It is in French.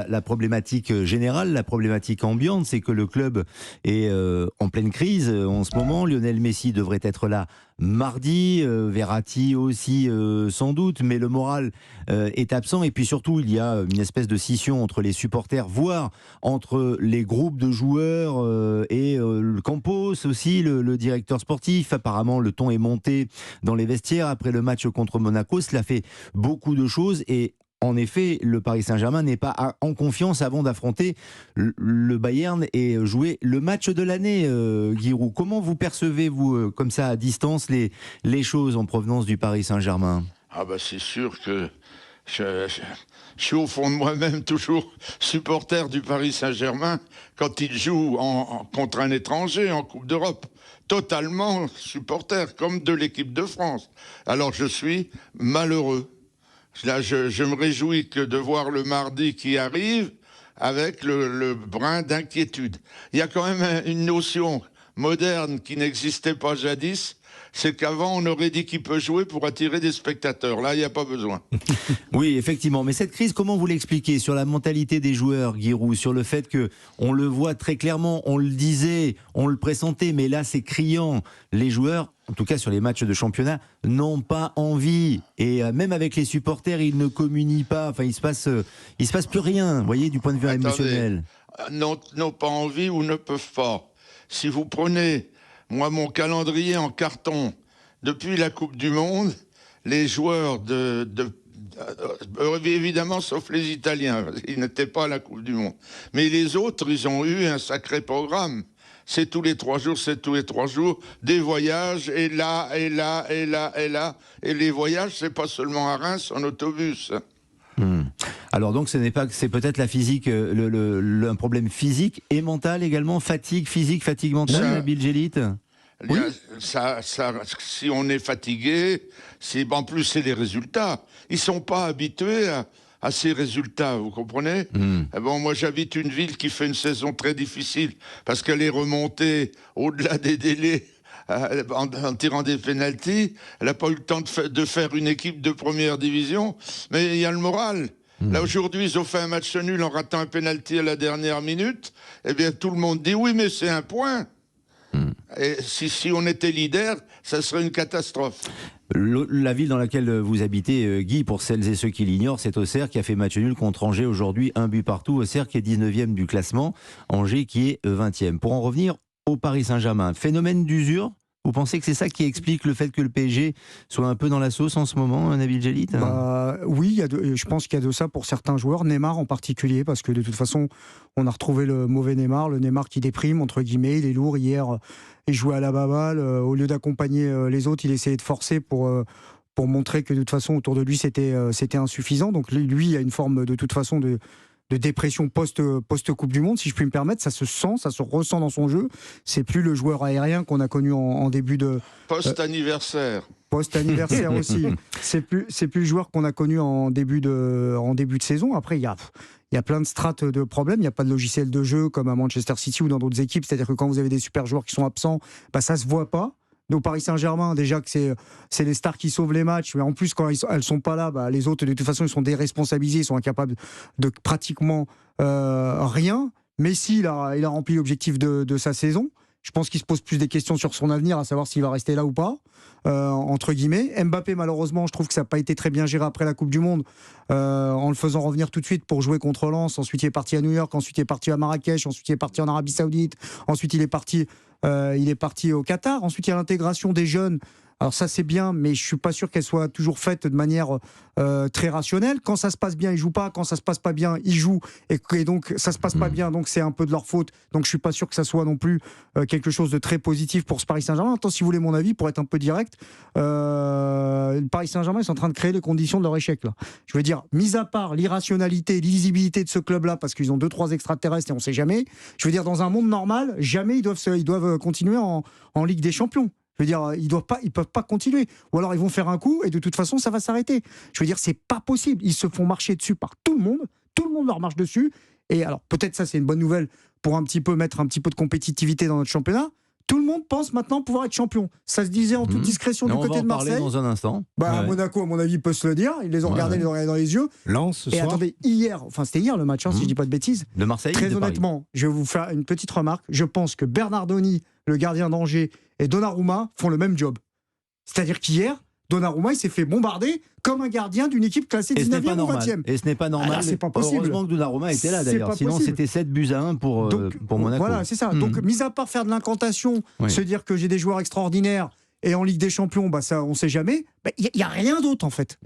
La problématique générale, la problématique ambiante, c'est que le club est en pleine crise en ce moment. Lionel Messi devrait être là mardi, Verratti aussi sans doute, mais le moral est absent. Et puis surtout, il y a une espèce de scission entre les supporters, voire entre les groupes de joueurs et le Campos aussi, le directeur sportif. Apparemment, le ton est monté dans les vestiaires après le match contre Monaco. Cela fait beaucoup de choses et en effet, le Paris Saint-Germain n'est pas en confiance avant d'affronter le Bayern et jouer le match de l'année. Giroud, comment vous percevez, vous, comme ça, à distance, les choses en provenance du Paris Saint-Germain ? Ah bah c'est sûr que je suis au fond de moi-même toujours supporter du Paris Saint-Germain quand il joue contre un étranger en Coupe d'Europe. Totalement supporter, comme de l'équipe de France. Alors je suis malheureux. Là, je me réjouis que de voir le mardi qui arrive avec le brin d'inquiétude. Il y a quand même une notion moderne qui n'existait pas jadis, c'est qu'avant on aurait dit qu'il peut jouer pour attirer des spectateurs. Là, il n'y a pas besoin. Oui, effectivement. Mais cette crise, comment vous l'expliquez sur la mentalité des joueurs, Giroud, sur le fait que on le voit très clairement, on le disait, on le pressentait, mais là c'est criant. Les joueurs, en tout cas sur les matchs de championnat, n'ont pas envie. Et même avec les supporters, ils ne communient pas. Enfin, il se passe plus rien, vous voyez, du point de vue émotionnel. N'ont pas envie ou ne peuvent pas. Si vous prenez, moi, mon calendrier en carton, depuis la Coupe du Monde, les joueurs évidemment, sauf les Italiens, ils n'étaient pas à la Coupe du Monde. Mais les autres, ils ont eu un sacré programme. C'est tous les 3 jours, des voyages, et là, et là, et là, et là. Et les voyages, c'est pas seulement à Reims en autobus. Alors donc c'est peut-être la physique, un problème physique et mental également, fatigue physique, fatigue mentale, Nabil Djellit. Oui. Si on est fatigué, en plus c'est les résultats. Ils sont pas habitués à ces résultats, vous comprenez ? Bon, moi j'habite une ville qui fait une saison très difficile parce qu'elle est remontée au-delà des délais. En tirant des pénaltys, elle n'a pas eu le temps de faire une équipe de première division, mais il y a le moral. Là, aujourd'hui, ils ont fait un match nul en ratant un pénalty à la dernière minute. Eh bien, tout le monde dit oui, mais c'est un point. Et si on était leader, ça serait une catastrophe. La ville dans laquelle vous habitez, Guy, pour celles et ceux qui l'ignorent, c'est Auxerre qui a fait match nul contre Angers aujourd'hui, 1 but partout. Auxerre qui est 19e du classement, Angers qui est 20e. Pour en revenir au Paris Saint-Germain, phénomène d'usure. Vous pensez que c'est ça qui explique le fait que le PSG soit un peu dans la sauce en ce moment, Nabil Djellit ? Oui, je pense qu'il y a de ça pour certains joueurs, Neymar en particulier, parce que de toute façon, on a retrouvé le mauvais Neymar, le Neymar qui déprime, entre guillemets, il est lourd. Hier, il jouait à la baballe, au lieu d'accompagner les autres, il essayait de forcer pour montrer que de toute façon, autour de lui, c'était insuffisant. Donc lui, il y a une forme de toute façon de dépression post-Coupe du Monde, si je puis me permettre. Ça se sent, ça se ressent dans son jeu. C'est plus le joueur aérien qu'on a connu en début de... Post-anniversaire. Post-anniversaire aussi. C'est plus le joueur qu'on a connu en début de saison. Après, il y a plein de strates de problèmes. Il n'y a pas de logiciel de jeu comme à Manchester City ou dans d'autres équipes. C'est-à-dire que quand vous avez des super joueurs qui sont absents, ça se voit pas. Au Paris Saint-Germain, déjà que c'est les stars qui sauvent les matchs, mais en plus quand elles sont pas là, les autres de toute façon ils sont déresponsabilisés, ils sont incapables de pratiquement rien. Messi il a rempli l'objectif de sa saison. Je pense qu'il se pose plus des questions sur son avenir, à savoir s'il va rester là ou pas, entre guillemets. Mbappé, malheureusement, je trouve que ça n'a pas été très bien géré après la Coupe du Monde, en le faisant revenir tout de suite pour jouer contre Lens. Ensuite, il est parti à New York, ensuite il est parti à Marrakech, ensuite il est parti en Arabie Saoudite, ensuite il est parti au Qatar. Ensuite, il y a l'intégration des jeunes. Alors ça c'est bien, mais je suis pas sûr qu'elle soit toujours faite de manière très rationnelle. Quand ça se passe bien, ils jouent pas. Quand ça se passe pas bien, ils jouent. Et donc ça se passe pas bien, donc c'est un peu de leur faute. Donc je suis pas sûr que ça soit non plus quelque chose de très positif pour ce Paris Saint-Germain. Attends, si vous voulez mon avis, pour être un peu direct, le Paris Saint-Germain ils sont en train de créer les conditions de leur échec là. Je veux dire, mis à part l'irrationalité, l'illisibilité de ce club-là, parce qu'ils ont 2-3 extraterrestres et on sait jamais. Je veux dire, dans un monde normal, jamais ils doivent continuer en Ligue des Champions. Je veux dire, ils peuvent pas continuer. Ou alors ils vont faire un coup et de toute façon ça va s'arrêter. Je veux dire, c'est pas possible. Ils se font marcher dessus par tout le monde leur marche dessus. Et alors peut-être ça c'est une bonne nouvelle pour mettre un petit peu de compétitivité dans notre championnat. Tout le monde pense maintenant pouvoir être champion. Ça se disait en toute discrétion du côté de Marseille. On va en parler dans un instant. Monaco, à mon avis, peut se le dire. Ils les ont regardés, les ont regardés dans les yeux. Lens, ce Et soir. attendez, c'était hier le match, si je dis pas de bêtises. De Marseille. Très honnêtement, je vais vous faire une petite remarque. Je pense que Bernardoni, le gardien d'Angers, et Donnarumma font le même job. C'est-à-dire qu'hier, Donnarumma, il s'est fait bombarder comme un gardien d'une équipe classée 19e ou 20e. Et ce n'est pas normal. Alors, c'est pas possible. Heureusement que Donnarumma était là d'ailleurs. Sinon, possible. c'était 7-1 pour Monaco. Voilà, c'est ça. Donc, mis à part faire de l'incantation, se dire que j'ai des joueurs extraordinaires et en Ligue des Champions, ça, on ne sait jamais, il n'y a rien d'autre en fait.